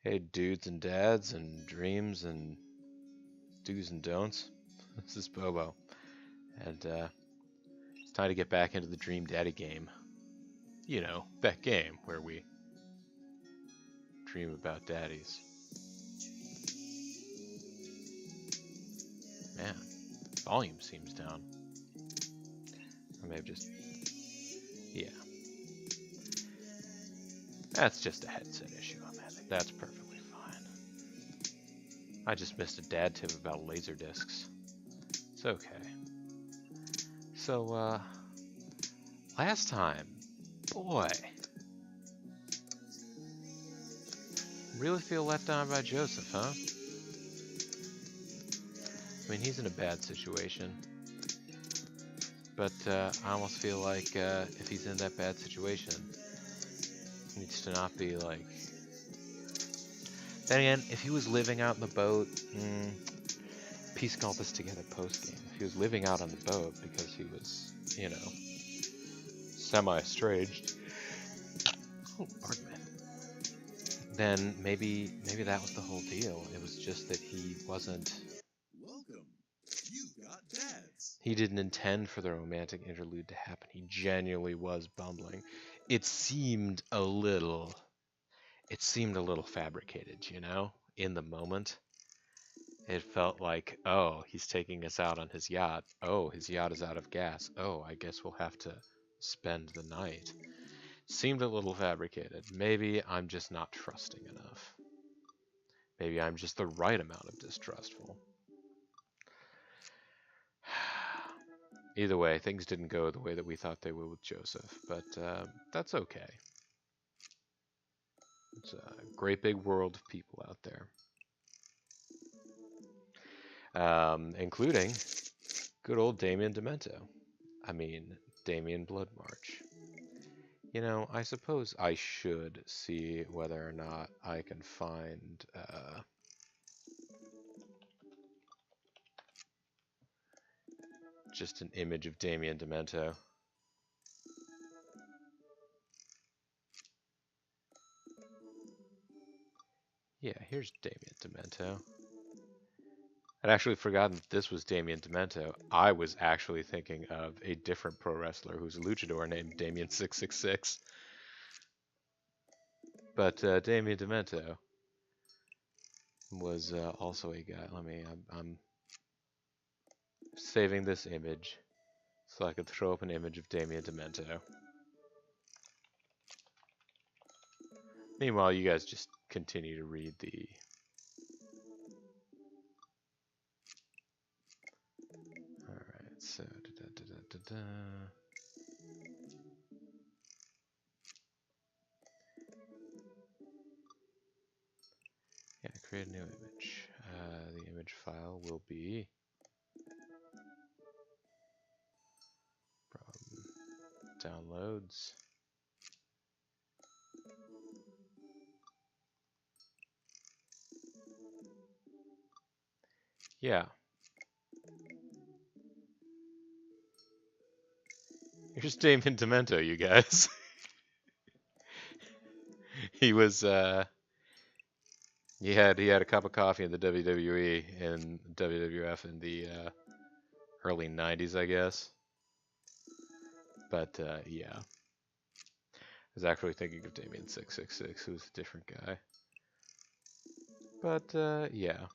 Hey, dudes and dads and dreams and do's and don'ts. This is Bobo, and it's time to get back into the Dream Daddy game. You know, that game where we dream about daddies. Man, volume seems down. I may have just. Yeah. That's just a headset issue, man. That's perfectly fine. I just missed a dad tip about laser discs. It's okay. So, last time, boy, really feel let down by Joseph, huh? I mean, he's in a bad situation. But I almost feel like if he's in that bad situation, he needs to not be like. Then again, if he was living out in the boat, piece all this together post game. If he was living out on the boat because he was, you know, semi-estranged, pardon me, then maybe that was the whole deal. It was just that he wasn't. Welcome. You got dads. He didn't intend for the romantic interlude to happen. He genuinely was bumbling. It seemed a little fabricated, you know, in the moment. It felt like, oh, he's taking us out on his yacht. Oh, his yacht is out of gas. Oh, I guess we'll have to spend the night. Seemed a little fabricated. Maybe I'm just not trusting enough. Maybe I'm just the right amount of distrustful. Either way, things didn't go the way that we thought they would with Joseph, but that's okay. It's a great big world of people out there. Including good old Damien Demento. I mean, Damien Bloodmarch. You know, I suppose I should see whether or not I can find just an image of Damien Demento. Yeah, here's Damien Demento. I'd actually forgotten that this was Damien Demento. I was actually thinking of a different pro wrestler who's a luchador named Damien 666. But Damien Demento was also a guy. I'm saving this image so I could throw up an image of Damien Demento. Meanwhile, you guys just continue to read the. Alright, so. Yeah, create a new image. The image file will be from downloads. Yeah. Here's Damien Demento, you guys. He was he had a cup of coffee in the WWE and WWF in the early 90s, I guess. But yeah. I was actually thinking of Damien 666, who's a different guy. But yeah.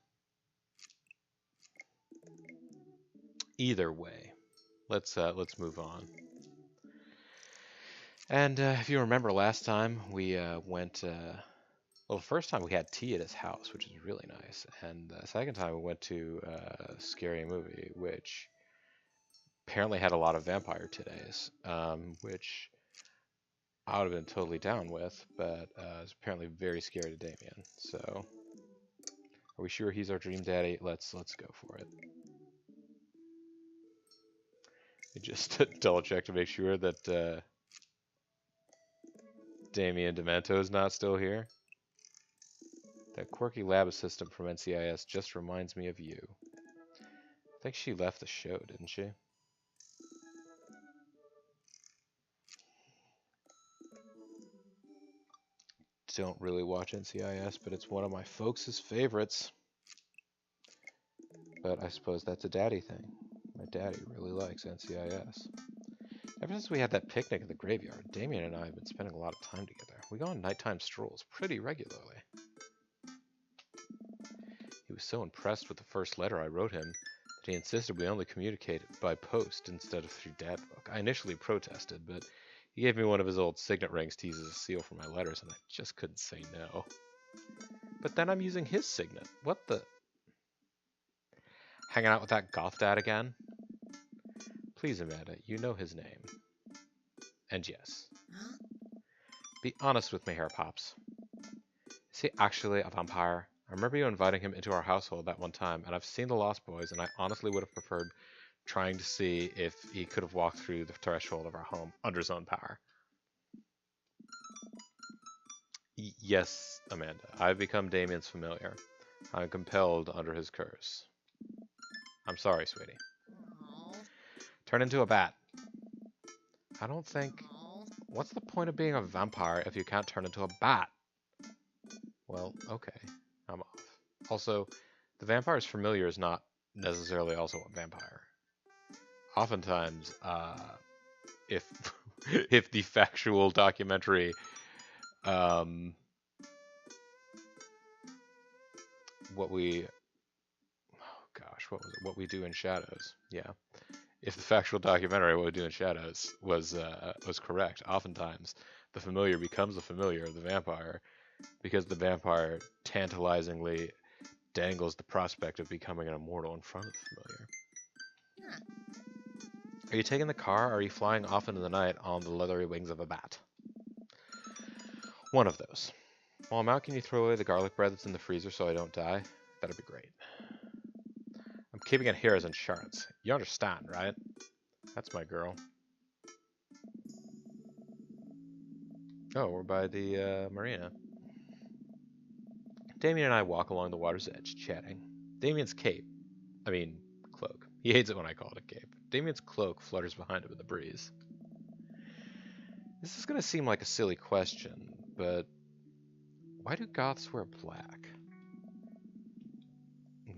Either way, let's move on. And if you remember last time, we went. Well, the first time we had tea at his house, which is really nice, and the second time we went to a scary movie, which apparently had a lot of vampire today's, which I would have been totally down with, but it's apparently very scary to Damien. So, are we sure he's our dream daddy? Let's go for it. We just double check to make sure that Damien Demento is not still here. That quirky lab assistant from NCIS just reminds me of you. I think she left the show, didn't she? don't really watch NCIS, but it's one of my folks' favorites. But I suppose that's a daddy thing. My daddy really likes NCIS. Ever since we had that picnic at the graveyard, Damien and I have been spending a lot of time together. We go on nighttime strolls pretty regularly. He was so impressed with the first letter I wrote him that he insisted we only communicate by post instead of through Dadbook. I initially protested, but he gave me one of his old signet rings to use as a seal for my letters, and I just couldn't say no. But then I'm using his signet. What the? Hanging out with that goth dad again? Please, Amanda, you know his name. And yes. Be honest with me here, Pops. Is he actually a vampire? I remember you inviting him into our household that one time, and I've seen The Lost Boys, and I honestly would have preferred trying to see if he could have walked through the threshold of our home under his own power. Yes, Amanda, I've become Damien's familiar. I'm compelled under his curse. I'm sorry, sweetie. Turn into a bat. I don't think... What's the point of being a vampire if you can't turn into a bat? Well, okay. I'm off. Also, the vampire's familiar is not necessarily also a vampire. Oftentimes, if if the factual documentary what we what we do in shadows, yeah, if the factual documentary What We Do in Shadows was correct, oftentimes the familiar becomes the familiar of the vampire because the vampire tantalizingly dangles the prospect of becoming an immortal in front of the familiar. Yeah. Are you taking the car, or are you flying off into the night on the leathery wings of a bat? One of those. While I'm out, can you throw away the garlic bread that's in the freezer so I don't die? That'd be great. I'm keeping it here as insurance. You understand, right? That's my girl. Oh, we're by the marina. Damien and I walk along the water's edge, chatting. Damien's cloak. He hates it when I call it a cape. Damien's cloak flutters behind him in the breeze. This is going to seem like a silly question, but why do goths wear black?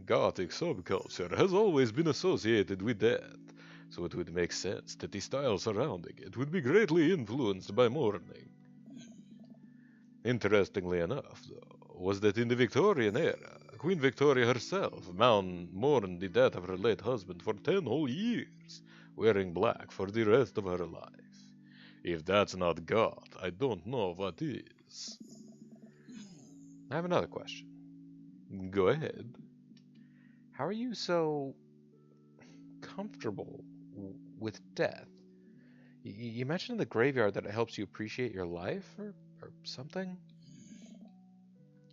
Gothic subculture has always been associated with death, so it would make sense that the style surrounding it would be greatly influenced by mourning. Interestingly enough, though, was that in the Victorian era, Queen Victoria herself mourned the death of her late husband for 10 whole years, wearing black for the rest of her life. If that's not goth, I don't know what is. I have another question. Go ahead. How are you so comfortable with death? You mentioned in the graveyard that it helps you appreciate your life, or something?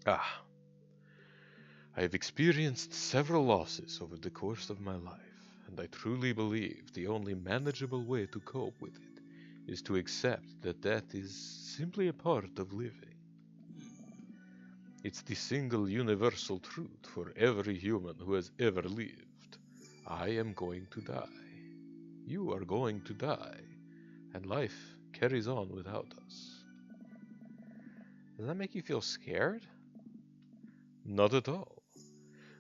Ah. I have experienced several losses over the course of my life, and I truly believe the only manageable way to cope with it is to accept that death is simply a part of living. It's the single universal truth for every human who has ever lived. I am going to die. You are going to die. And life carries on without us. Does that make you feel scared? Not at all.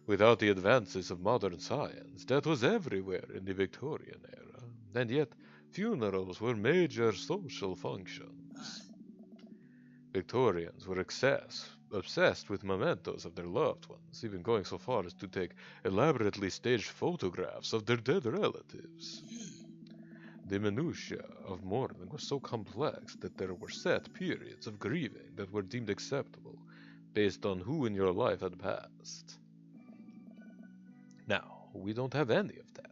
Without the advances of modern science, death was everywhere in the Victorian era, and yet funerals were major social functions. Victorians were obsessed with mementos of their loved ones, even going so far as to take elaborately staged photographs of their dead relatives. The minutiae of mourning was so complex that there were set periods of grieving that were deemed acceptable based on who in your life had passed. Now, we don't have any of that.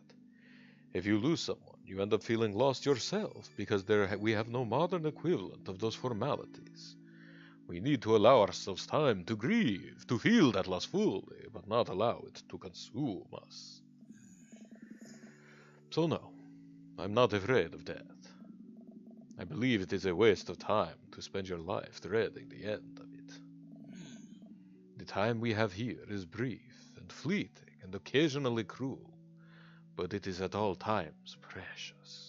If you lose someone, you end up feeling lost yourself because we have no modern equivalent of those formalities. We need to allow ourselves time to grieve, to feel that loss fully, but not allow it to consume us. So no, I'm not afraid of death. I believe it is a waste of time to spend your life dreading the end of it. The time we have here is brief and fleeting and occasionally cruel, but it is at all times precious.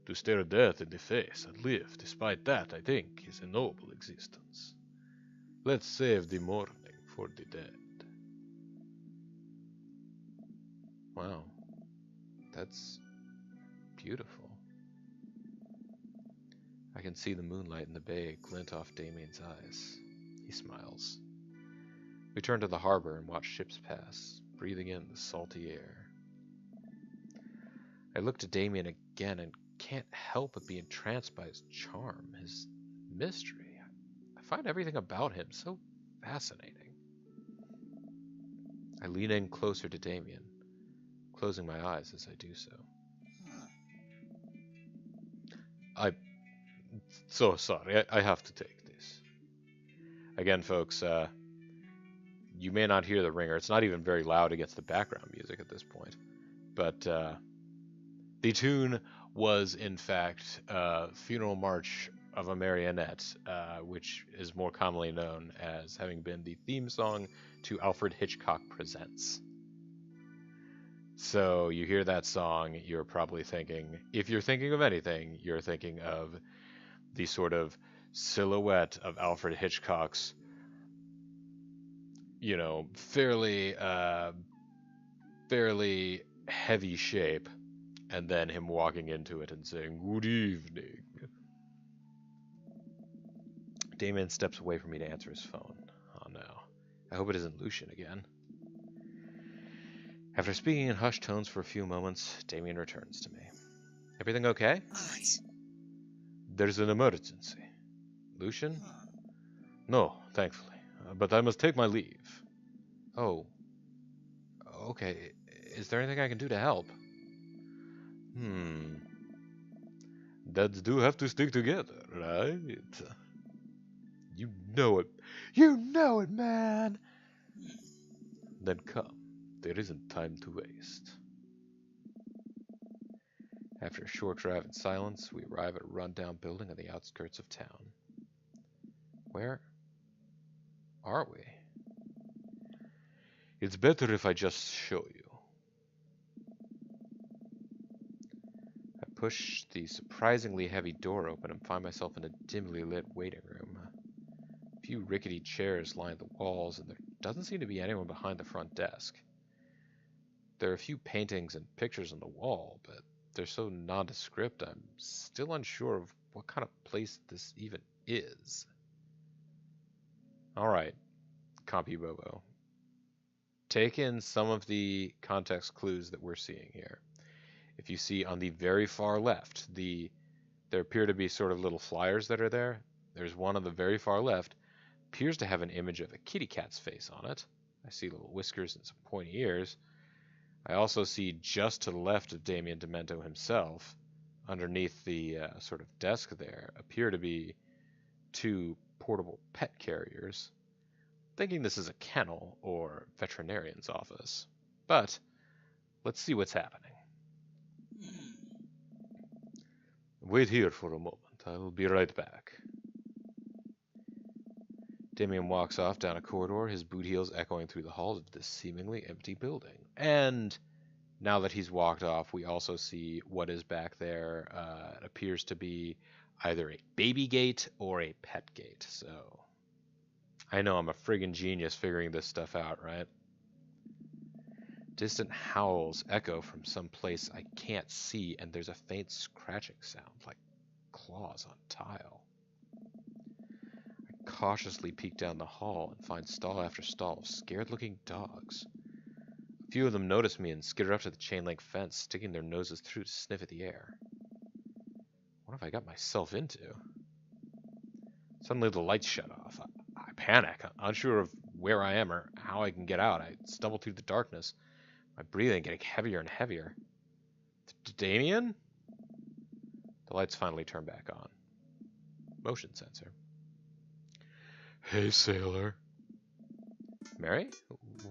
To stare death in the face and live despite that, I think, is a noble existence. Let's save the morning for the dead. Wow, that's beautiful. I can see the moonlight in the bay glint off Damien's eyes. He smiles. We turn to the harbor and watch ships pass, breathing in the salty air. I look to Damien again and can't help but be entranced by his charm, his mystery. I find everything about him so fascinating. I lean in closer to Damien, closing my eyes as I do so. I'm so sorry, I have to take this. Again, folks, you may not hear the ringer. It's not even very loud against the background music at this point. But the tune was, in fact, Funeral March of a Marionette, which is more commonly known as having been the theme song to Alfred Hitchcock Presents. So you hear that song, you're probably thinking, if you're thinking of anything, you're thinking of the sort of silhouette of Alfred Hitchcock's, fairly heavy shape, and then him walking into it and saying, "Good evening." Damien steps away from me to answer his phone. Oh no. I hope it isn't Lucian again. After speaking in hushed tones for a few moments, Damien returns to me. Everything okay? Alright. There's an emergency. Lucian? No, thankfully. But I must take my leave. Oh. Okay. Is there anything I can do to help? Dads do have to stick together, right? You know it. You know it, man! Then come. There isn't time to waste. After a short drive in silence, we arrive at a rundown building on the outskirts of town. Where are we? It's better if I just show you. I push the surprisingly heavy door open and find myself in a dimly lit waiting room. A few rickety chairs line the walls, and there doesn't seem to be anyone behind the front desk. There are a few paintings and pictures on the wall, but they're so nondescript I'm still unsure of what kind of place this even is. Alright, Compy Bobo. Take in some of the context clues that we're seeing here. If you see on the very far left, there appear to be sort of little flyers that are there. There's one on the very far left, appears to have an image of a kitty cat's face on it. I see little whiskers and some pointy ears. I also see just to the left of Damien Demento himself, underneath the sort of desk there, appear to be two portable pet carriers. Thinking this is a kennel or veterinarian's office. But let's see what's happening. Wait here for a moment. I'll be right back. Damien walks off down a corridor, his boot heels echoing through the halls of this seemingly empty building. And now that he's walked off, we also see what is back there. It appears to be either a baby gate or a pet gate. So I know I'm a friggin' genius figuring this stuff out, right? Distant howls echo from some place I can't see, and there's a faint scratching sound, like claws on tile. I cautiously peek down the hall and find stall after stall of scared-looking dogs. A few of them notice me and skitter up to the chain-link fence, sticking their noses through to sniff at the air. What have I got myself into? Suddenly the lights shut off. I panic, unsure of where I am or how I can get out. I stumble through the darkness, my breathing getting heavier and heavier. Damien? The lights finally turn back on. Motion sensor. Hey, sailor. Mary?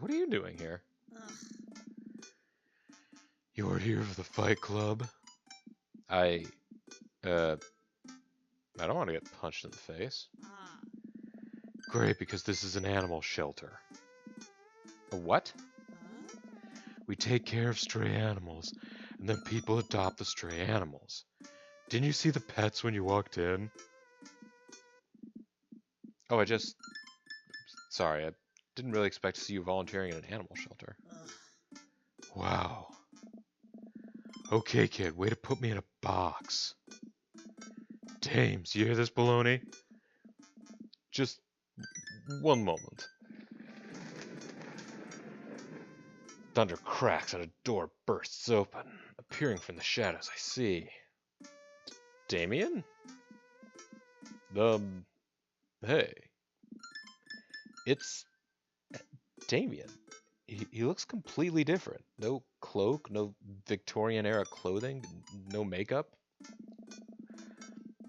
What are you doing here? You're here for the fight club? I don't want to get punched in the face. Great, because this is an animal shelter. A what? We take care of stray animals, and then people adopt the stray animals. Didn't you see the pets when you walked in? Oh, I just Sorry, I didn't really expect to see you volunteering in an animal shelter. Wow. Okay, kid, way to put me in a box. Dames, you hear this baloney? Just one moment. Thunder cracks and a door bursts open. Appearing from the shadows, I see. Damien? Hey. It's Damien. He looks completely different. No cloak, no Victorian-era clothing, no makeup.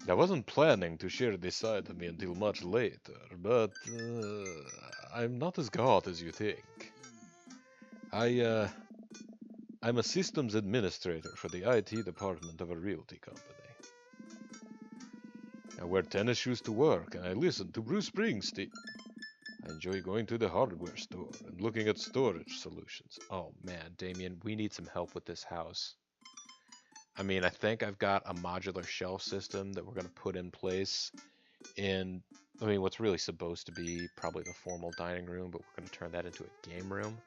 I wasn't planning to share this side of me until much later, but I'm not as god as you think. I'm a systems administrator for the IT department of a realty company. I wear tennis shoes to work, and I listen to Bruce Springsteen. I enjoy going to the hardware store and looking at storage solutions. Oh man, Damien, we need some help with this house. I mean, I think I've got a modular shelf system that we're going to put in place in, I mean, what's really supposed to be probably the formal dining room, but we're going to turn that into a game room.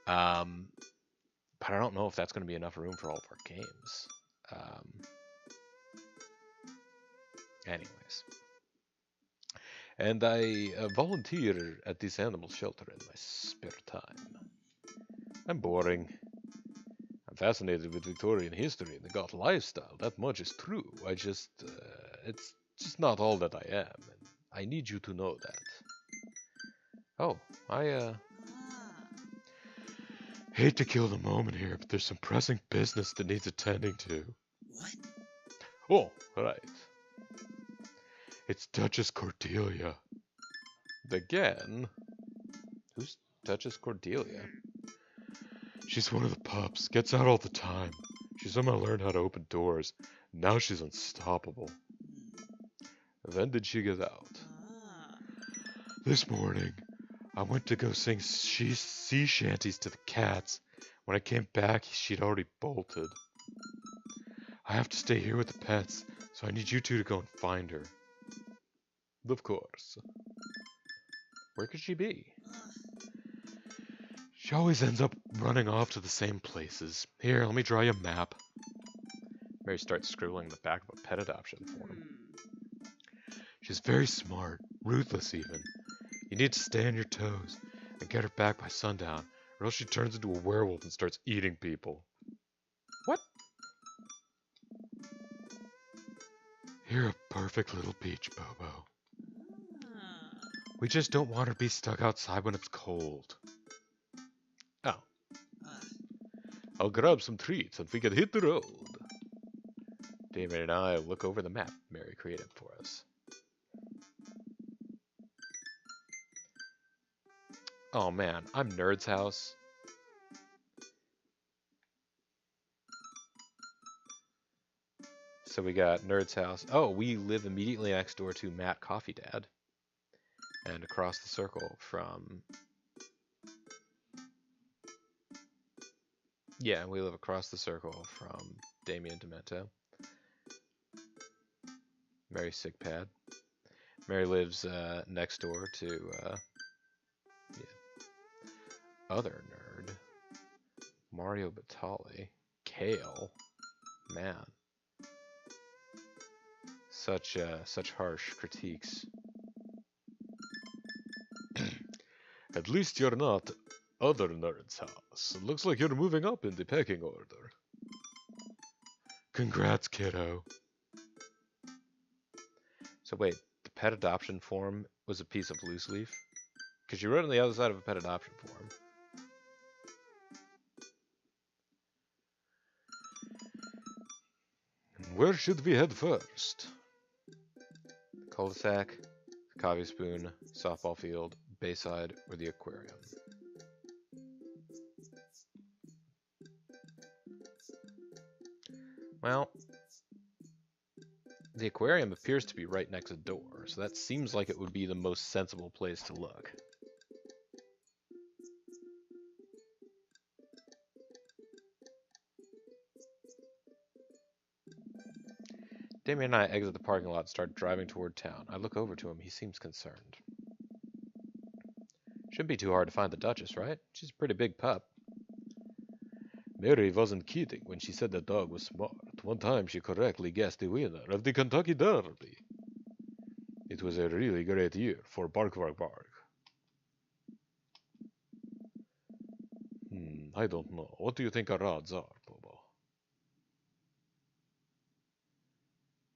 But I don't know if that's going to be enough room for all of our games. Anyways. And I volunteer at this animal shelter in my spare time. I'm boring. I'm fascinated with Victorian history and the goth lifestyle. That much is true. It's just not all that I am, and I need you to know that. Oh, I hate to kill the moment here, but there's some pressing business that needs attending to. What? Oh, right. It's Duchess Cordelia. Again? Who's Duchess Cordelia? She's one of the pups. Gets out all the time. She somehow learned how to open doors. Now she's unstoppable. When did she get out? This morning, I went to go sing sea shanties to the cats. When I came back, she'd already bolted. I have to stay here with the pets, so I need you two to go and find her. Of course. Where could she be? She always ends up running off to the same places. Here, let me draw you a map. Mary starts scribbling the back of a pet adoption form. She's very smart, ruthless even. You need to stay on your toes and get her back by sundown, or else she turns into a werewolf and starts eating people. What? You're a perfect little peach, Bobo. We just don't want her to be stuck outside when it's cold. Oh. I'll grab some treats and we can hit the road. David and I look over the map Mary created for us. Oh man, I'm Nerd's house. So we got Nerd's house. Oh, we live immediately next door to Matt Coffee Dad. And across the circle from... Yeah, we live across the circle from Damien Demento. Mary's sick pad. Mary lives next door to... Other nerd. Mario Batali. Kale. Man. Such harsh critiques. At least you're not other nerd's house. It looks like you're moving up in the pecking order. Congrats, kiddo. So wait, the pet adoption form was a piece of loose leaf? Because you wrote on the other side of a pet adoption form. Where should we head first? Cul-de-sac, coffee spoon, softball field, Bayside, or the aquarium. Well, the aquarium appears to be right next door, so that seems like it would be the most sensible place to look. Damien and I exit the parking lot and start driving toward town. I look over to him. He seems concerned. Shouldn't be too hard to find the Duchess, right? She's a pretty big pup. Mary wasn't kidding when she said the dog was smart. One time she correctly guessed the winner of the Kentucky Derby. It was a really great year for Bark Bark Bark. I don't know. What do you think our odds are, Bobo?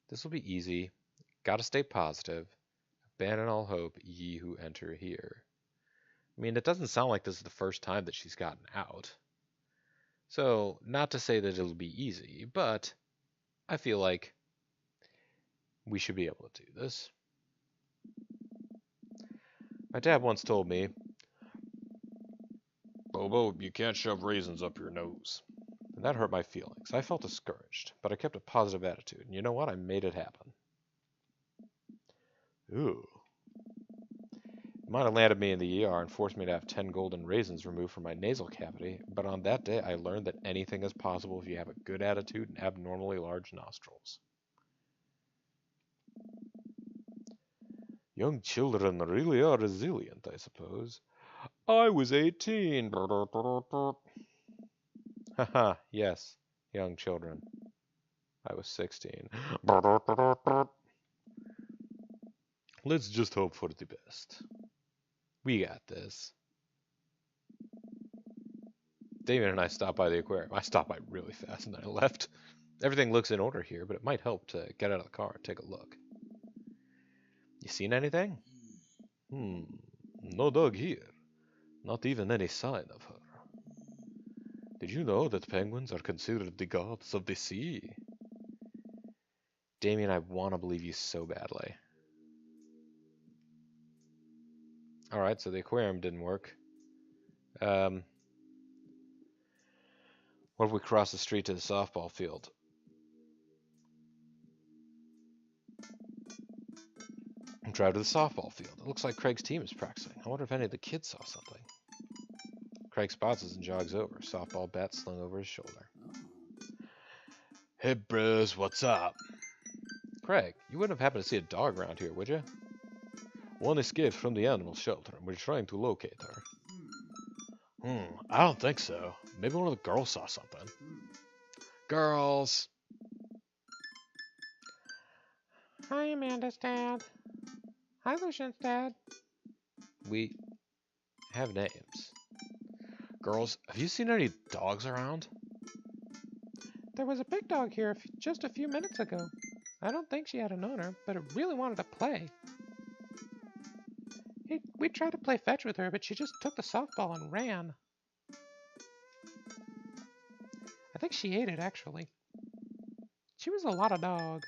This will be easy. Gotta stay positive. Abandon all hope, ye who enter here. I mean, it doesn't sound like this is the first time that she's gotten out. So, not to say that it'll be easy, but I feel like we should be able to do this. My dad once told me, Bobo, you can't shove raisins up your nose. And that hurt my feelings. I felt discouraged, but I kept a positive attitude. And you know what? I made it happen. Ooh. It might have landed me in the ER and forced me to have 10 golden raisins removed from my nasal cavity, but on that day I learned that anything is possible if you have a good attitude and abnormally large nostrils. Young children really are resilient, I suppose. I was 18. Haha, yes, young children. I was 16. Let's just hope for the best. We got this. Damien and I stopped by the aquarium. I stopped by really fast and then I left. Everything looks in order here, but it might help to get out of the car and take a look. You seen anything? No dog here. Not even any sign of her. Did you know that penguins are considered the gods of the sea? Damien, I want to believe you so badly. Alright, so the aquarium didn't work. What if we cross the street to the softball field? Drive to the softball field. It looks like Craig's team is practicing. I wonder if any of the kids saw something. Craig spots us and jogs over, softball bat slung over his shoulder. Hey bros, what's up? Craig, you wouldn't have happened to see a dog around here, would you? One escaped from the animal shelter, and we're trying to locate her. I don't think so. Maybe one of the girls saw something. Girls! Hi, Amanda's dad. Hi, Lucian's dad. We have names. Girls, have you seen any dogs around? There was a big dog here just a few minutes ago. I don't think she had an owner, but it really wanted to play. We tried to play fetch with her, but she just took the softball and ran. I think she ate it, actually. She was a lot of dog.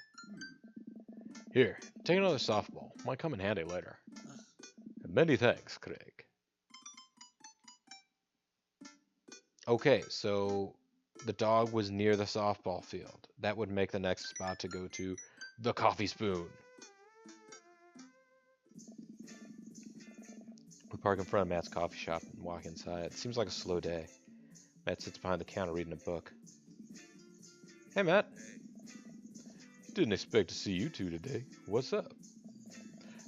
Here, take another softball. Might come in handy later. And many thanks, Craig. Okay, so the dog was near the softball field. That would make the next spot to go to the Coffee Spoon. We park in front of Matt's coffee shop and walk inside. It seems like a slow day. Matt sits behind the counter reading a book. Hey, Matt. Didn't expect to see you two today. What's up?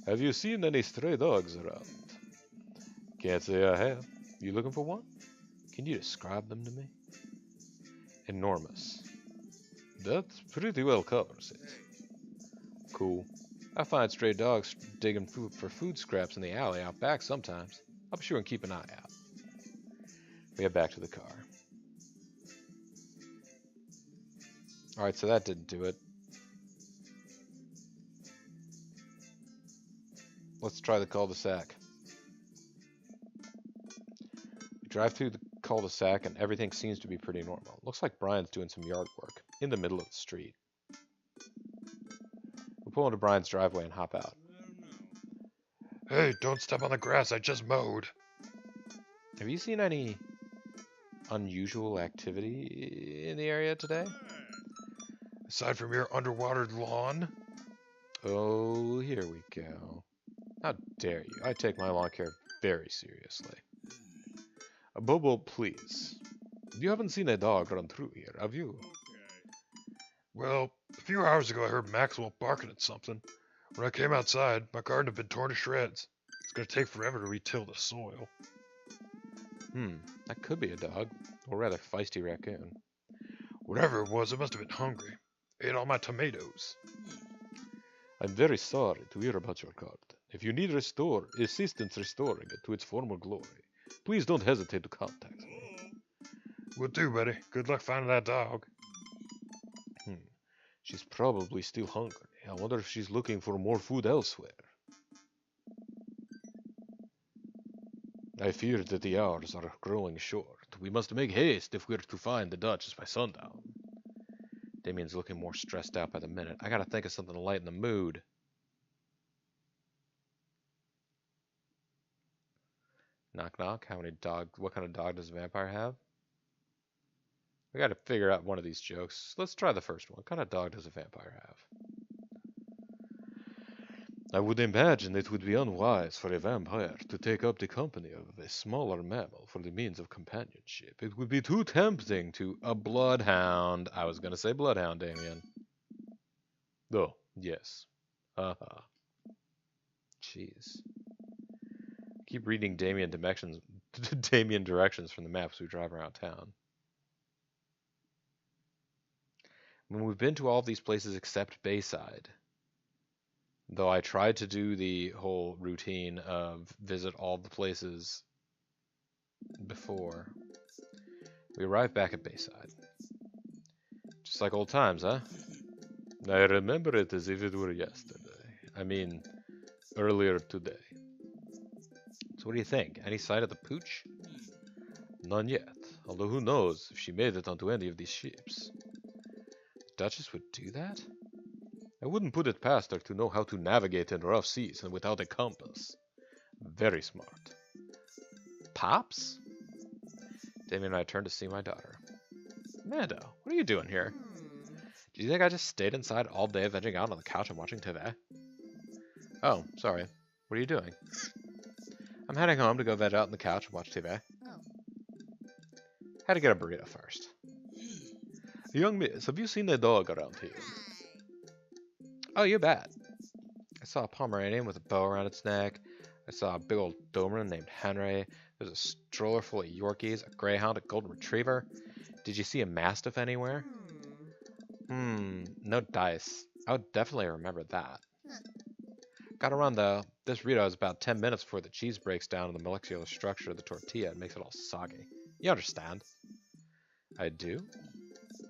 Have you seen any stray dogs around? Can't say I have. You looking for one? Can you describe them to me? Enormous. That pretty well covers it. Cool. I find stray dogs digging for food scraps in the alley out back sometimes. I'll be sure and keep an eye out. We head back to the car. Alright, so that didn't do it. Let's try the cul-de-sac. We drive through the cul-de-sac and everything seems to be pretty normal. Looks like Brian's doing some yard work in the middle of the street. We pull into Brian's driveway and hop out. Hey, don't step on the grass, I just mowed. Have you seen any unusual activity in the area today? Aside from your underwater lawn? Oh, here we go. How dare you? I take my lawn care very seriously. Bobo, please. You haven't seen a dog run through here, have you? Well, a few hours ago I heard Maxwell barking at something. When I came outside, my garden had been torn to shreds. It's gonna take forever to retill the soil. That could be a dog, or rather feisty raccoon. Whatever it was, it must have been hungry. Ate all my tomatoes. I'm very sorry to hear about your card. If you need assistance restoring it to its former glory, please don't hesitate to contact me. Will do, buddy. Good luck finding that dog. She's probably still hungry. I wonder if she's looking for more food elsewhere. I fear that the hours are growing short. We must make haste if we're to find the Duchess by sundown. Damien's looking more stressed out by the minute. I gotta think of something to lighten the mood. Knock knock. What kind of dog does a vampire have? We gotta figure out one of these jokes. Let's try the first one. What kind of dog does a vampire have? I would imagine it would be unwise for a vampire to take up the company of a smaller mammal for the means of companionship. It would be too tempting to a bloodhound. I was gonna say bloodhound, Damien. Oh, yes. Haha. Jeez. Keep reading Damien directions from the maps we drive around town. When we've been to all of these places except Bayside, though I tried to do the whole routine of visit all the places before, we arrived back at Bayside. Just like old times, huh? I remember it as if it were yesterday. I mean, earlier today. So what do you think? Any sight of the pooch? None yet. Although who knows if she made it onto any of these ships. The Duchess would do that? I wouldn't put it past her to know how to navigate in rough seas and without a compass. Very smart. Pops? Damien and I turned to see my daughter. Mando, what are you doing here? Do you think I just stayed inside all day vegging out on the couch and watching TV? Oh, sorry. What are you doing? I'm heading home to go veg out on the couch and watch TV. Had to get a burrito first. Young miss, have you seen a dog around here? Oh, you bet. I saw a Pomeranian with a bow around its neck. I saw a big old Doberman named Henry. There's a stroller full of Yorkies, a Greyhound, a Golden Retriever. Did you see a Mastiff anywhere? No dice. I would definitely remember that. Gotta run though. This burrito is about 10 minutes before the cheese breaks down in the molecular structure of the tortilla and makes it all soggy. You understand? I do?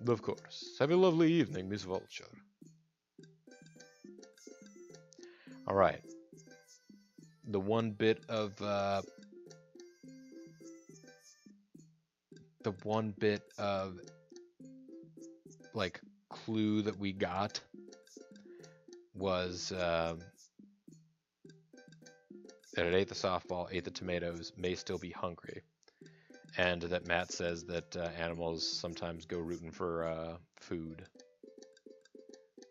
Of course. Have a lovely evening, Miss Vulture. Alright. The one bit of like clue that we got was that it ate the softball, ate the tomatoes, may still be hungry, and that Matt says that animals sometimes go rooting for food.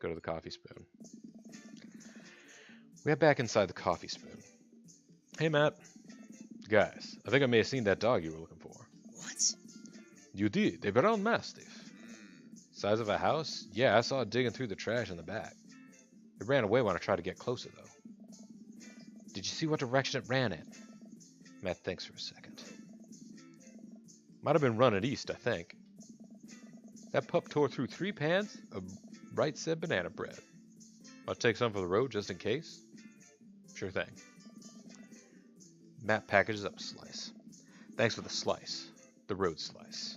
Go to the coffee spoon. We got back inside the coffee spoon. Hey, Matt. Guys, I think I may have seen that dog you were looking for. What? You did. A brown mastiff. Size of a house? Yeah, I saw it digging through the trash in the back. It ran away when I tried to get closer, though. Did you see what direction it ran in? Matt thinks for a second. Might have been running east, I think. That pup tore through 3 pans of right said banana bread. Want to take some for the road just in case? Sure thing. Matt packages up a slice. Thanks for the slice. The road slice.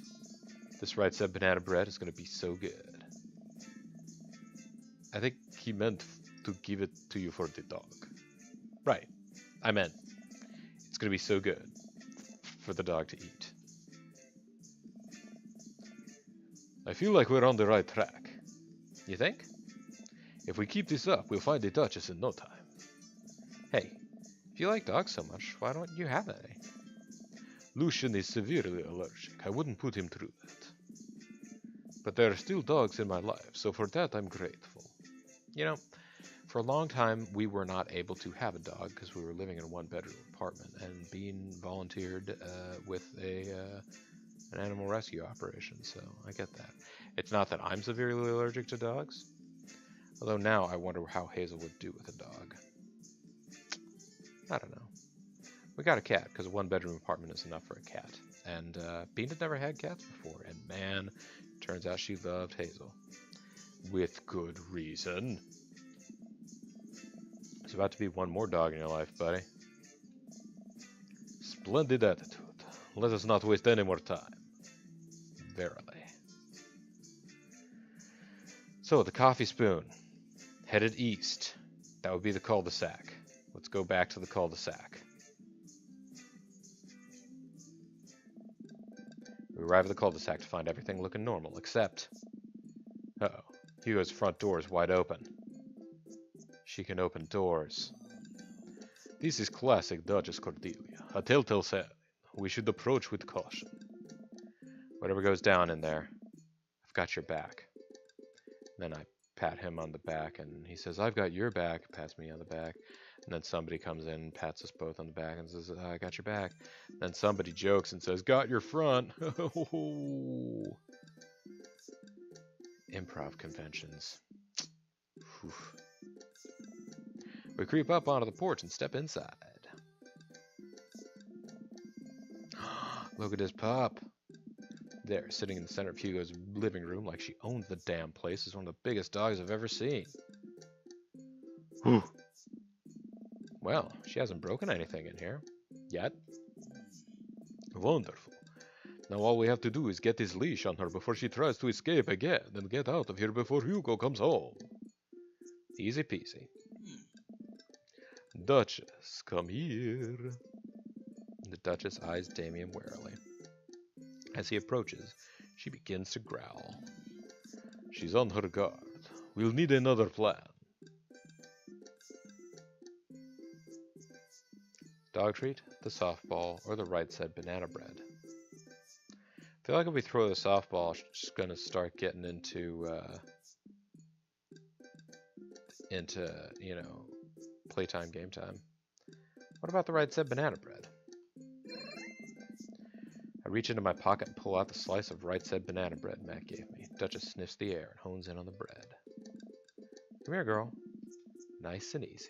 This right said banana bread is going to be so good. I think he meant to give it to you for the dog. Right. I meant it's going to be so good for the dog to eat. I feel like we're on the right track. You think? If we keep this up, we'll find the Duchess in no time. Hey, if you like dogs so much, why don't you have any? Lucian is severely allergic. I wouldn't put him through that. But there are still dogs in my life, so for that I'm grateful. You know, for a long time we were not able to have a dog because we were living in a one-bedroom apartment and being volunteered with an animal rescue operation, so I get that. It's not that I'm severely allergic to dogs, although now I wonder how Hazel would do with a dog. I don't know. We got a cat because a one-bedroom apartment is enough for a cat. And Bean had never had cats before, and man, turns out she loved Hazel. With good reason. There's about to be one more dog in your life, buddy. Splendid attitude. Let us not waste any more time. Verily. So, the coffee spoon. Headed east. That would be the cul-de-sac. Let's go back to the cul-de-sac. We arrive at the cul-de-sac to find everything looking normal, except... Uh-oh. Hugo's front door is wide open. She can open doors. This is classic Duchess Cordelia. A telltale sign. We should approach with caution. Whatever goes down in there, I've got your back. Then I pat him on the back, and he says, I've got your back, pats me on the back. And then somebody comes in and pats us both on the back and says, I got your back. Then somebody jokes and says, got your front. Improv conventions. Whew. We creep up onto the porch and step inside. Look at this pup. There, sitting in the center of Hugo's living room like she owns the damn place, is one of the biggest dogs I've ever seen. Whew. Well, she hasn't broken anything in here. Yet. Wonderful. Now all we have to do is get this leash on her before she tries to escape again, and get out of here before Hugo comes home. Easy peasy. Duchess, come here. The Duchess eyes Damien warily. As he approaches, she begins to growl. She's on her guard. We'll need another plan. Dog treat, the softball, or the right said banana bread. I feel like if we throw the softball, she's going to start getting into, you know, playtime, game time. What about the right said banana bread? I reach into my pocket and pull out the slice of right said banana bread Matt gave me. Duchess sniffs the air and hones in on the bread. Come here, girl. Nice and easy.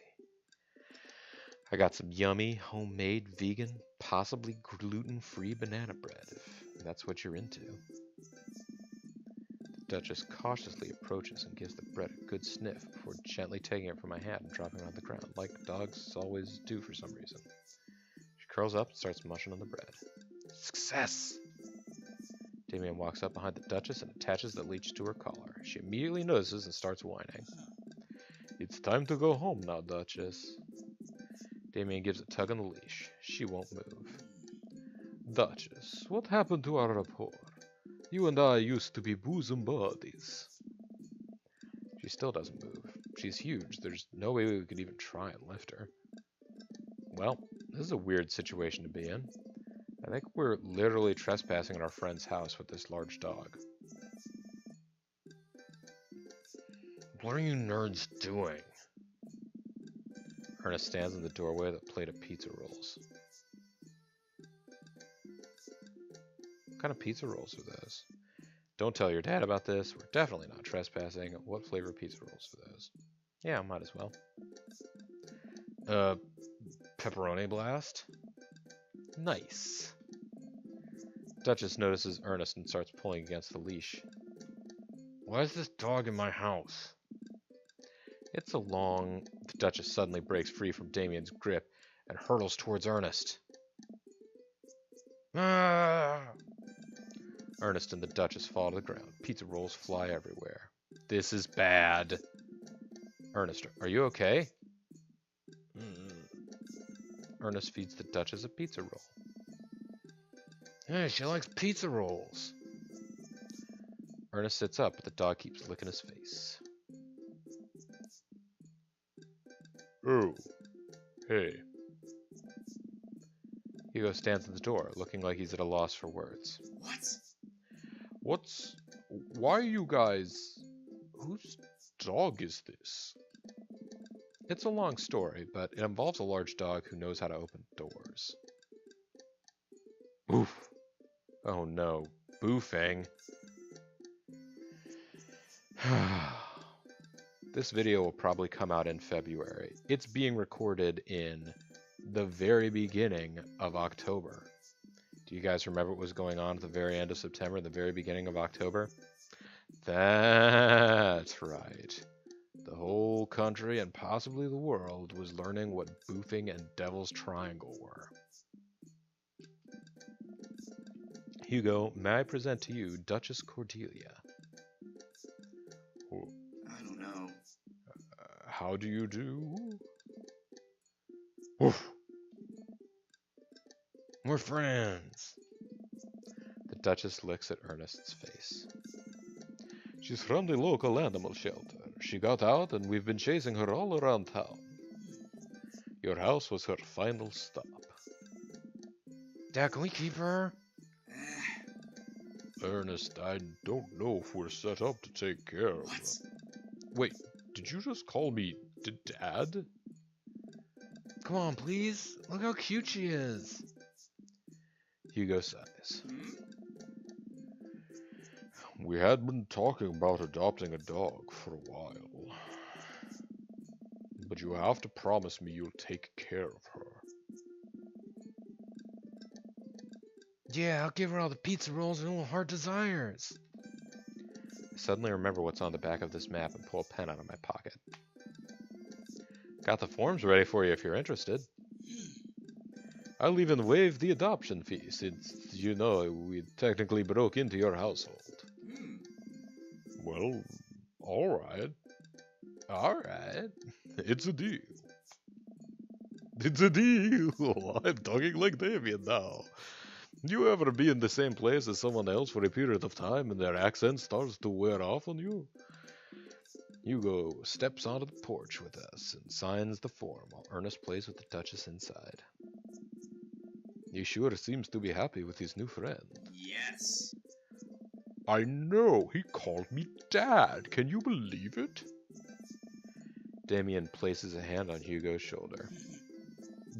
I got some yummy, homemade, vegan, possibly gluten-free banana bread, if that's what you're into. The Duchess cautiously approaches and gives the bread a good sniff before gently taking it from my hand and dropping it on the ground, like dogs always do for some reason. She curls up and starts munching on the bread. Success! Damien walks up behind the Duchess and attaches the leash to her collar. She immediately notices and starts whining. It's time to go home now, Duchess. Damien gives a tug on the leash. She won't move. Duchess, what happened to our rapport? You and I used to be bosom buddies. She still doesn't move. She's huge. There's no way we could even try and lift her. Well, this is a weird situation to be in. I think we're literally trespassing in our friend's house with this large dog. What are you nerds doing? Ernest stands in the doorway with a plate of pizza rolls. What kind of pizza rolls are those? Don't tell your dad about this. We're definitely not trespassing. What flavor pizza rolls are those? Yeah, might as well. Pepperoni blast? Nice. Duchess notices Ernest and starts pulling against the leash. Why is this dog in my house? It's a long... The Duchess suddenly breaks free from Damien's grip and hurtles towards Ernest. Ah! Ernest and the Duchess fall to the ground. Pizza rolls fly everywhere. This is bad. Ernest, are you okay? Ernest feeds the Duchess a pizza roll. Hey, she likes pizza rolls. Ernest sits up, but the dog keeps licking his face. Oh, hey. Hugo stands at the door, looking like he's at a loss for words. What? Why are you guys... Whose dog is this? It's a long story, but it involves a large dog who knows how to open doors. Oof. Oh no. Boofing. This video will probably come out in February. It's being recorded in the very beginning of October. Do you guys remember what was going on at the very end of September, the very beginning of October? That's right. The whole country and possibly the world was learning what boofing and Devil's Triangle were. Hugo, may I present to you Duchess Cordelia? Oh, I don't know. how do you do? Oof. We're friends. The Duchess looks at Ernest's face. She's from the local animal shelter. She got out and we've been chasing her all around town. Your house was her final stop. Dad, can we keep her? Ernest, I don't know if we're set up to take care of her. Wait, did you just call me Dad? Come on, please. Look how cute she is. Hugo sighs. We had been talking about adopting a dog for a while. But you have to promise me you'll take care of her. Yeah, I'll give her all the pizza rolls and all her heart desires. I suddenly remember what's on the back of this map and pull a pen out of my pocket. Got the forms ready for you if you're interested. I'll even waive the adoption fee since, you know, we technically broke into your household. Well, alright. Alright. It's a deal. It's a deal. I'm talking like Damien now. You ever be in the same place as someone else for a period of time and their accent starts to wear off on you? Hugo steps onto the porch with us and signs the form while Ernest plays with the Duchess inside. He sure seems to be happy with his new friend. Yes. I know, he called me Dad. Can you believe it? Damien places a hand on Hugo's shoulder.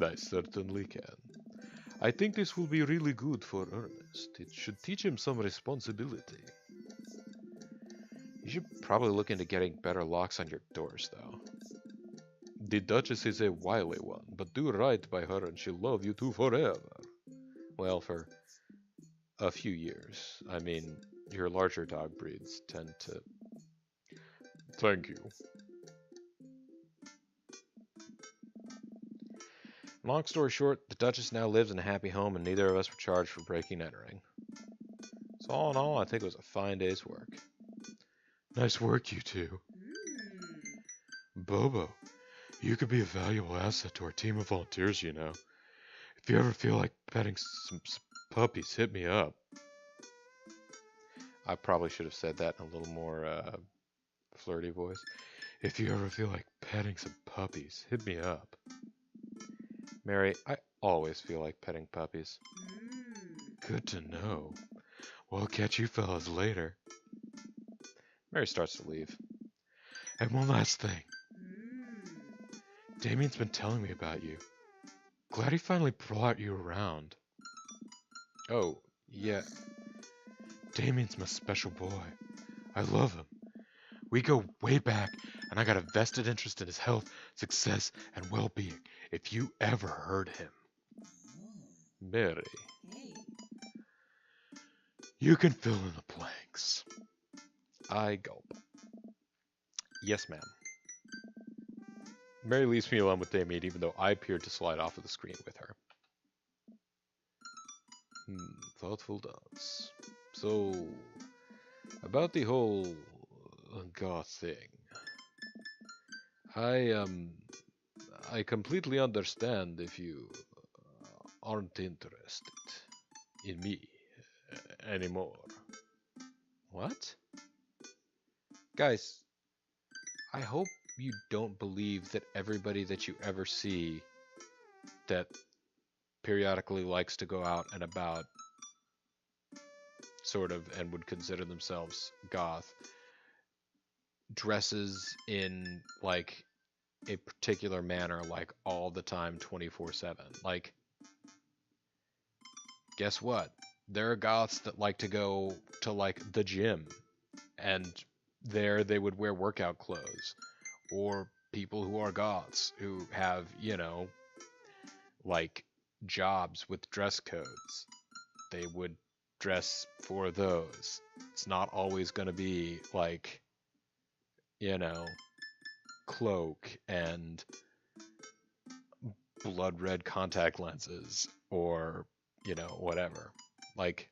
I certainly can. I think this will be really good for Ernest. It should teach him some responsibility. You should probably look into getting better locks on your doors, though. The Duchess is a wily one, but do right by her and she'll love you two forever. Well, for a few years. I mean, your larger dog breeds tend to... Thank you. Long story short, the Duchess now lives in a happy home and neither of us were charged for breaking and entering. So all in all, I think it was a fine day's work. Nice work, you two. Bobo, you could be a valuable asset to our team of volunteers, you know. If you ever feel like petting some puppies, hit me up. I probably should have said that in a little more flirty voice. If you ever feel like petting some puppies, hit me up. Mary, I always feel like petting puppies. Good to know. We'll catch you fellas later. Mary starts to leave. And one last thing. Damien's been telling me about you. Glad he finally brought you around. Oh, yeah. Damien's my special boy. I love him. We go way back, and I got a vested interest in his health, success, and well-being, if you ever heard him. Mary. You can fill in the blanks. I gulp. Yes, ma'am. Mary leaves me alone with Damien, even though I appeared to slide off of the screen with her. Thoughtful dots. So, about the whole goth thing. I completely understand if you aren't interested in me anymore. What? Guys, I hope you don't believe that everybody that you ever see that periodically likes to go out and about sort of and would consider themselves goth dresses in like a particular manner like all the time 24/7. Like, guess what? There are goths that like to go to like the gym and there they would wear workout clothes, or people who are goths who have, you know, like jobs with dress codes, they would dress for those. It's not always going to be like, you know, cloak and blood red contact lenses or, you know, whatever. Like,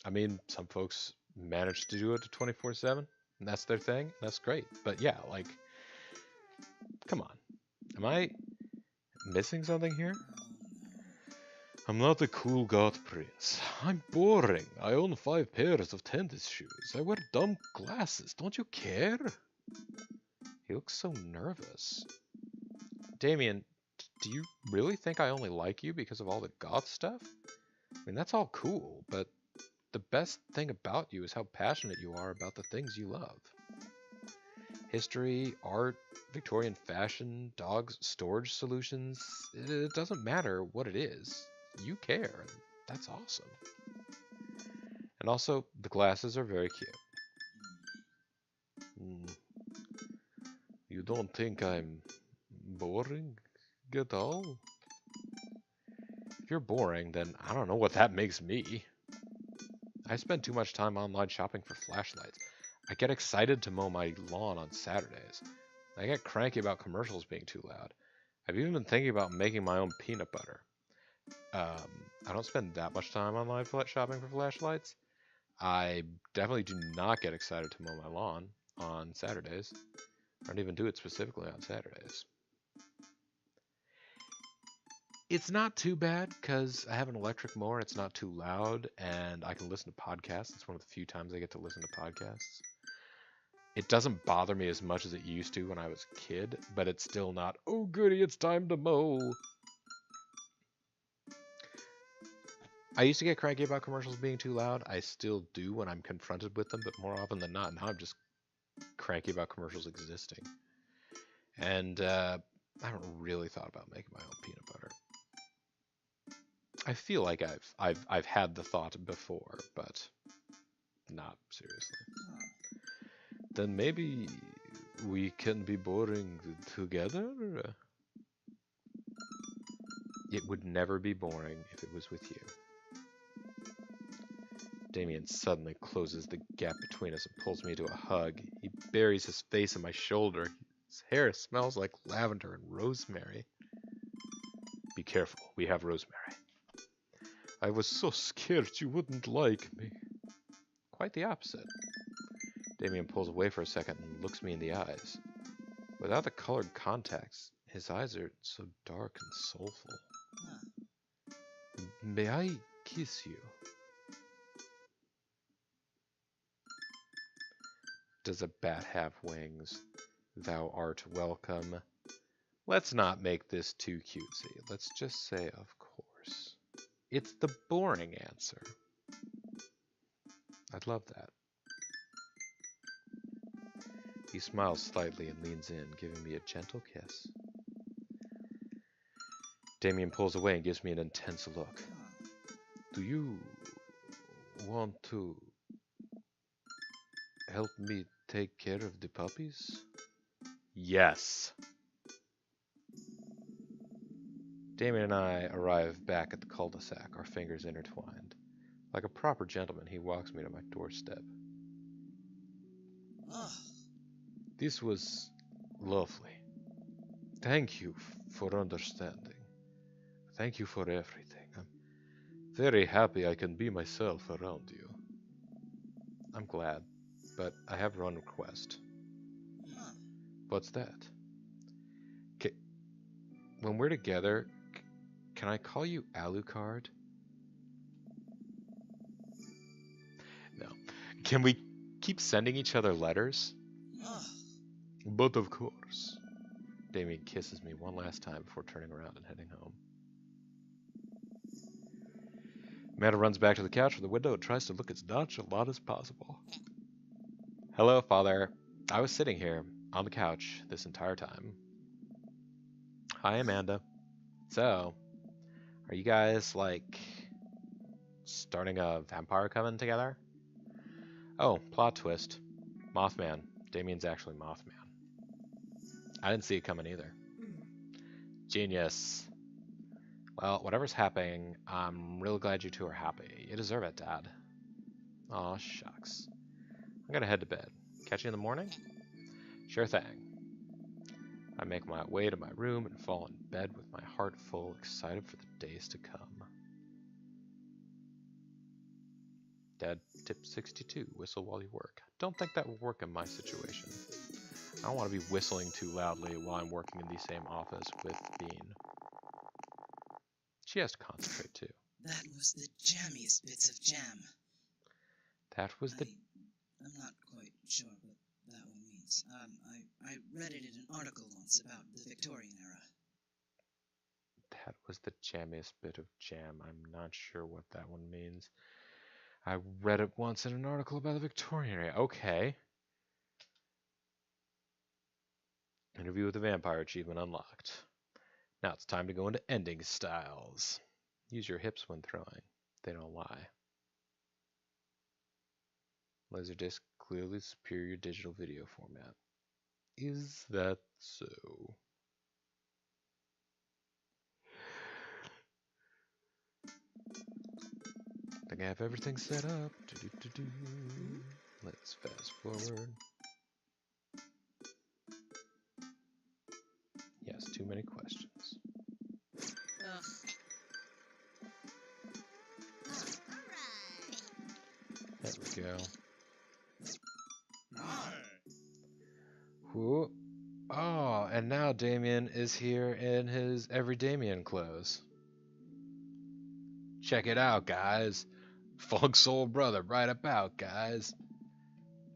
I mean, some folks manage to do it to 24/7, and that's their thing. That's great. But yeah, like, come on. Am I missing something here? I'm not a cool goth prince. I'm boring. I own 5 pairs of tennis shoes. I wear dumb glasses. Don't you care? He looks so nervous. Damien, do you really think I only like you because of all the goth stuff? I mean, that's all cool, but the best thing about you is how passionate you are about the things you love. History, art, Victorian fashion, dogs, storage solutions. It doesn't matter what it is. You care, and that's awesome. And also, the glasses are very cute. You don't think I'm boring at all? If you're boring, then I don't know what that makes me. I spend too much time online shopping for flashlights. I get excited to mow my lawn on Saturdays. I get cranky about commercials being too loud. I've even been thinking about making my own peanut butter. I don't spend that much time online shopping for flashlights. I definitely do not get excited to mow my lawn on Saturdays. I don't even do it specifically on Saturdays. It's not too bad because I have an electric mower. It's not too loud, and I can listen to podcasts. It's one of the few times I get to listen to podcasts. It doesn't bother me as much as it used to when I was a kid, but it's still not, oh goody, it's time to mow. I used to get cranky about commercials being too loud. I still do when I'm confronted with them, but more often than not, now I'm just cranky about commercials existing. And I haven't really thought about making my own peanut butter. I feel like I've had the thought before, but not seriously. Then maybe we can be boring together? It would never be boring if it was with you. Damien suddenly closes the gap between us and pulls me into a hug. He buries his face in my shoulder. His hair smells like lavender and rosemary. Be careful, we have rosemary. I was so scared you wouldn't like me. Quite the opposite. Damien pulls away for a second and looks me in the eyes. Without the colored contacts, his eyes are so dark and soulful. May I kiss you? Does a bat have wings? Thou art welcome. Let's not make this too cutesy. Let's just say, of course. It's the boring answer. I'd love that. He smiles slightly and leans in, giving me a gentle kiss. Damien pulls away and gives me an intense look. Do you want to help me take care of the puppies? Yes. Damien and I arrive back at the cul-de-sac, our fingers intertwined. Like a proper gentleman, he walks me to my doorstep. This was lovely. Thank you for understanding. Thank you for everything. I'm very happy I can be myself around you. I'm glad, but I have one request. What's that? When we're together, can I call you Alucard? No. Can we keep sending each other letters? But of course. Damien kisses me one last time before turning around and heading home. Amanda runs back to the couch from the window and tries to look as nonchalant as possible. Hello, Father. I was sitting here on the couch this entire time. Hi, Amanda. So, are you guys, like, starting a vampire coven together? Oh, plot twist. Mothman. Damien's actually Mothman. I didn't see it coming either. Genius. Well, whatever's happening, I'm really glad you two are happy. You deserve it, Dad. Aw, shucks. I'm gonna head to bed. Catch you in the morning? Sure thing. I make my way to my room and fall in bed with my heart full, excited for the days to come. Dad, tip 62, whistle while you work. Don't think that will work in my situation. I don't want to be whistling too loudly while I'm working in the same office with Bean. She has to concentrate too. That was the jammiest bits of jam. That was the... I'm not quite sure what that one means. I read it in an article once about the Victorian era. That was the jammiest bit of jam. I'm not sure what that one means. I read it once in an article about the Victorian era. Okay. Interview with the Vampire achievement unlocked. Now it's time to go into ending styles. Use your hips when throwing. They don't lie. Laserdisc, clearly superior digital video format. Is that so? I think I have everything set up. Let's fast forward. Yes, too many questions. There we go. Whoa. Oh, and now Damien is here in his every Damien clothes. Check it out, guys. Funk Soul Brother right about, guys.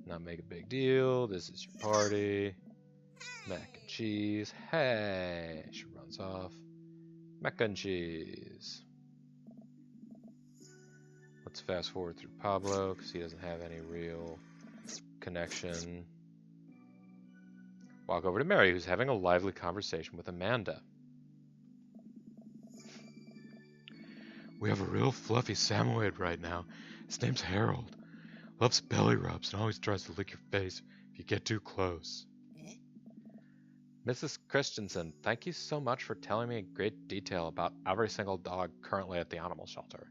Not make a big deal. This is your party. Mac and cheese. Hey, she runs off. Mac and cheese. Let's fast forward through Pablo because he doesn't have any real connection. Walk over to Mary, who's having a lively conversation with Amanda. We have a real fluffy Samoyed right now. His name's Harold. Loves belly rubs and always tries to lick your face if you get too close. Mrs. Christensen, thank you so much for telling me in great detail about every single dog currently at the animal shelter.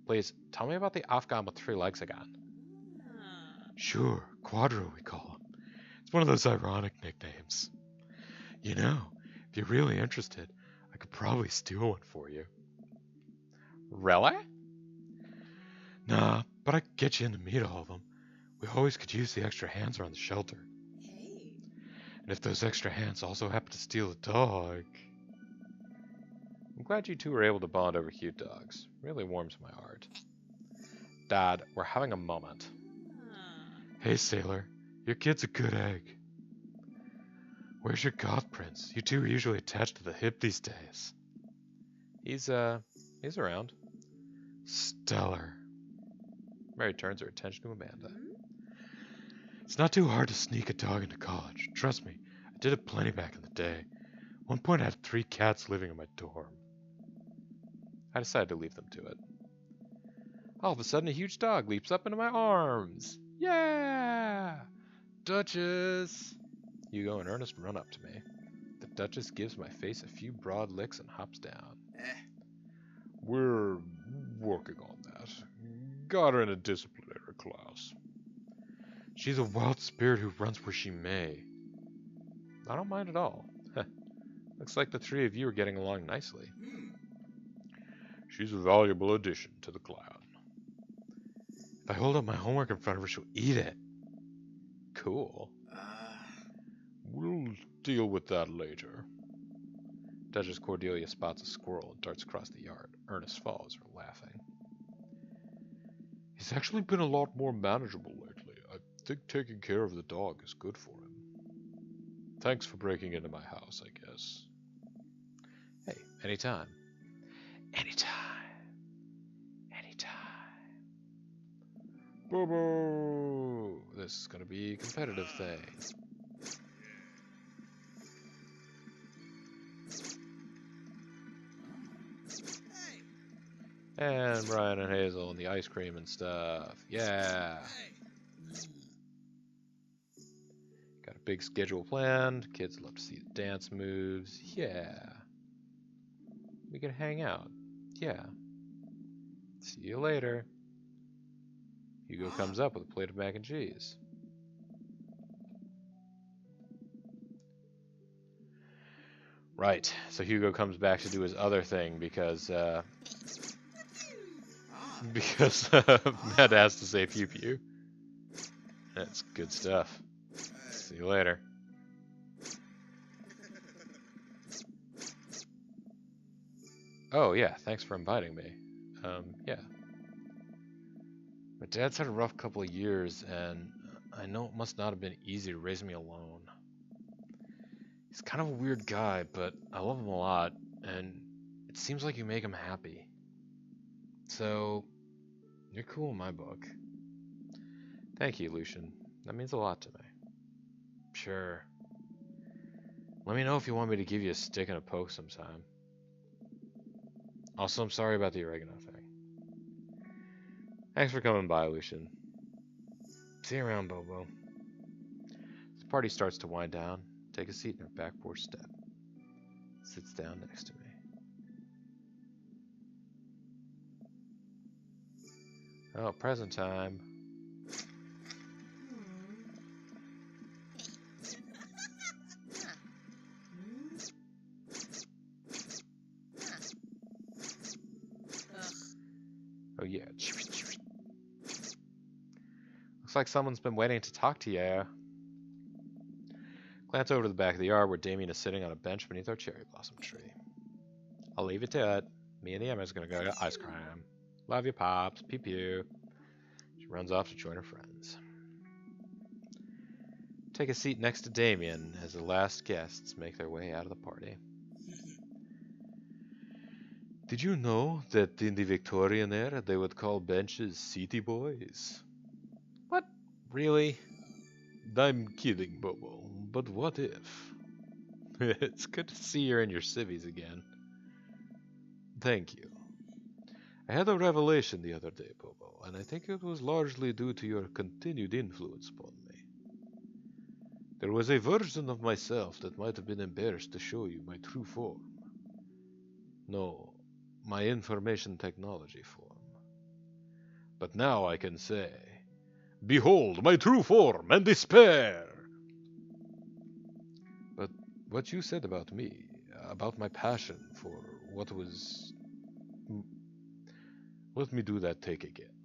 Please, tell me about the Afghan with 3 legs again. Sure, Quadro we call him. It's one of those ironic nicknames. You know, if you're really interested, I could probably steal one for you. Really? Nah, but I could get you in to meet all of them. We always could use the extra hands around the shelter. Hey. And if those extra hands also happen to steal a dog... I'm glad you two were able to bond over cute dogs. Really warms my heart. Dad, we're having a moment. Hey, Sailor. Your kid's a good egg. Where's your goth prince? You two are usually attached to the hip these days. He's around. Stellar. Mary turns her attention to Amanda. It's not too hard to sneak a dog into college. Trust me, I did it plenty back in the day. One point I had 3 cats living in my dorm. I decided to leave them to it. All of a sudden, a huge dog leaps up into my arms. Yeah! Duchess! Hugo and Ernest run up to me. The Duchess gives my face a few broad licks and hops down. We're working on that. Got her in a disciplinary class. She's a wild spirit who runs where she may. I don't mind at all. Looks like the 3 of you are getting along nicely. She's a valuable addition to the clan. If I hold up my homework in front of her, she'll eat it. Cool. We'll deal with that later. Duchess Cordelia spots a squirrel and darts across the yard. Ernest follows her, laughing. He's actually been a lot more manageable lately. I think taking care of the dog is good for him. Thanks for breaking into my house, I guess. Hey, anytime. Anytime. Anytime. Bobo! This is gonna be a competitive thing. And Brian and Hazel and the ice cream and stuff. Yeah! Got a big schedule planned. Kids love to see the dance moves. Yeah. We can hang out. Yeah. See you later. Hugo comes up with a plate of mac and cheese. Right. So Hugo comes back to do his other thing because Matt has to say pew pew. That's good stuff. See you later. Oh yeah, thanks for inviting me. Yeah. My dad's had a rough couple of years, and I know it must not have been easy to raise me alone. He's kind of a weird guy, but I love him a lot, and it seems like you make him happy. So, you're cool in my book. Thank you, Lucian. That means a lot to me. Sure. Let me know if you want me to give you a stick and a poke sometime. Also, I'm sorry about the oregano thing. Thanks for coming by, Lucian. See you around, Bobo. As the party starts to wind down, take a seat in her back porch step. Sits down next to me. Oh, present time. Oh yeah. Looks like someone's been waiting to talk to you. Glance over to the back of the yard where Damien is sitting on a bench beneath our cherry blossom tree. I'll leave you to it. Me and the Emma's gonna go get ice cream. Love you, Pops. Pew pew. She runs off to join her friends. Take a seat next to Damien as the last guests make their way out of the party. Did you know that in the Victorian era they would call benches city boys? What? Really? I'm kidding, Bobo, but what if? It's good to see you're in your civvies again. Thank you. I had a revelation the other day, Bobo, and I think it was largely due to your continued influence upon me. There was a version of myself that might have been embarrassed to show you my true form. No, my information technology form. But now I can say, behold my true form and despair! But what you said about me, about my passion for what was... Let me do that take again.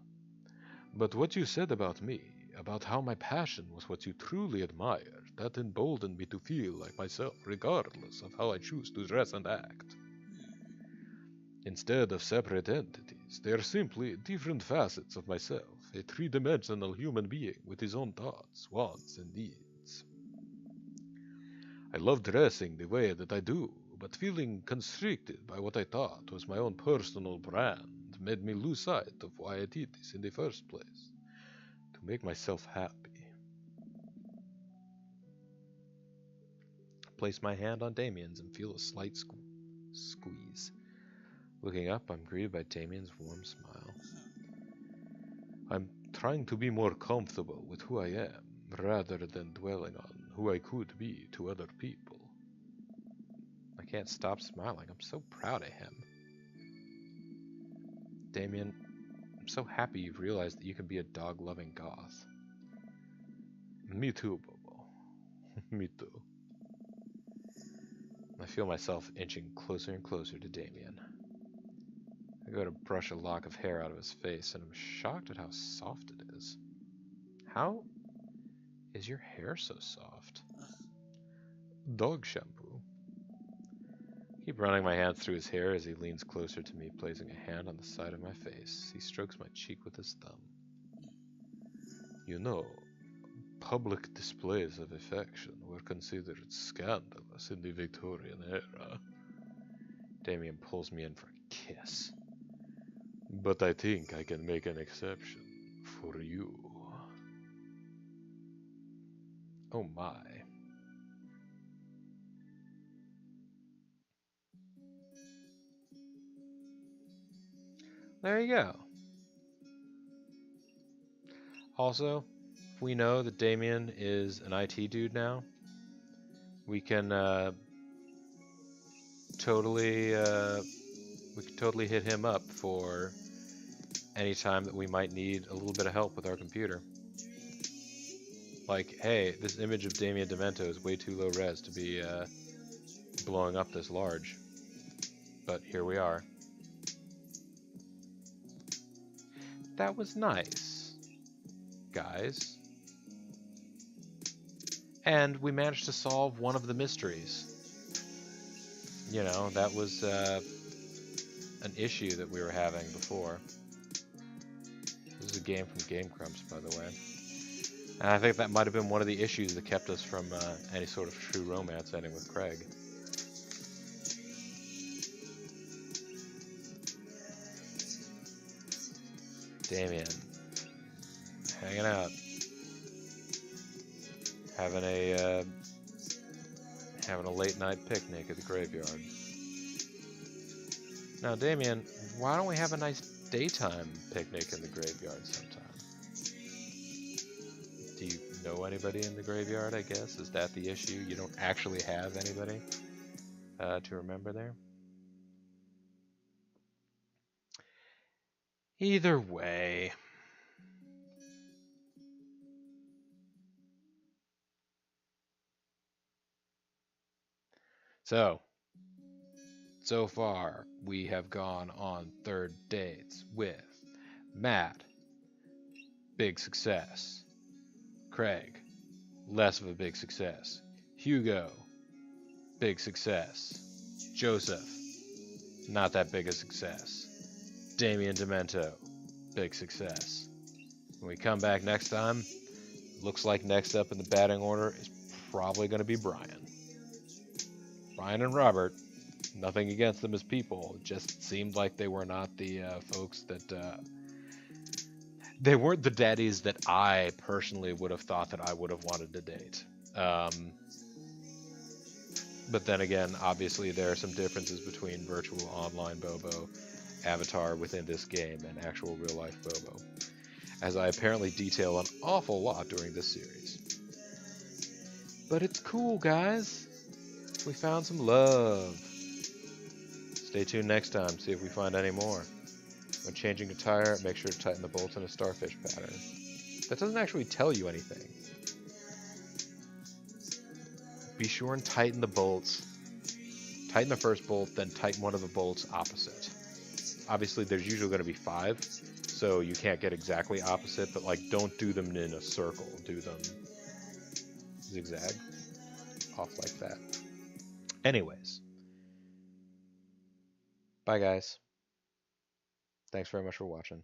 But what you said about me, about how my passion was what you truly admired, that emboldened me to feel like myself regardless of how I choose to dress and act. Instead of separate entities, they are simply different facets of myself, a three-dimensional human being with his own thoughts, wants, and needs. I love dressing the way that I do, but feeling constricted by what I thought was my own personal brand made me lose sight of why I did this in the first place, to make myself happy. I place my hand on Damien's and feel a slight squeeze. Looking up, I'm greeted by Damien's warm smile. I'm trying to be more comfortable with who I am, rather than dwelling on who I could be to other people. I can't stop smiling. I'm so proud of him. Damien, I'm so happy you've realized that you can be a dog-loving goth. Me too, Bobo. Me too. I feel myself inching closer and closer to Damien. I go to brush a lock of hair out of his face, and I'm shocked at how soft it is. How is your hair so soft? Dog shampoo. Keep running my hands through his hair as he leans closer to me, placing a hand on the side of my face. He strokes my cheek with his thumb. You know, public displays of affection were considered scandalous in the Victorian era. Damien pulls me in for a kiss. But I think I can make an exception for you. Oh my. There you go. Also, we know that Damien is an IT dude now, we can totally hit him up for any time that we might need a little bit of help with our computer. Like, hey, this image of Damien Demento is way too low res to be blowing up this large. But here we are. That was nice, guys. And we managed to solve one of the mysteries. You know, that was an issue that we were having before. This is a game from Game Grumps, by the way. And I think that might have been one of the issues that kept us from any sort of true romance ending with Craig. Damien, hanging out, having a late night picnic at the graveyard. Now, Damien, why don't we have a nice daytime picnic in the graveyard sometime? Do you know anybody in the graveyard, I guess? Is that the issue? You don't actually have anybody to remember there? Either way. So far, we have gone on 3rd dates with Matt, big success. Craig, less of a big success. Hugo, big success. Joseph, not that big a success. Damien Demento, big success. When we come back next time, looks like next up in the batting order is probably going to be Brian. Brian and Robert, nothing against them as people, it just seemed like they were not the folks that... they weren't the daddies that I personally would have thought that I would have wanted to date. But then again, obviously there are some differences between virtual online Bobo, avatar within this game, and actual real life Bobo, as I apparently detail an awful lot during this series. But it's cool, guys. We found some love. Stay tuned next time, see if we find any more. When changing a tire, make sure to tighten the bolts in a starfish pattern. That doesn't actually tell you anything. Be sure and tighten the bolts. Tighten the first bolt, then tighten one of the bolts opposite. Obviously, there's usually going to be 5, so you can't get exactly opposite, but like, don't do them in a circle. Do them zigzag, off like that. Anyways. Bye, guys. Thanks very much for watching.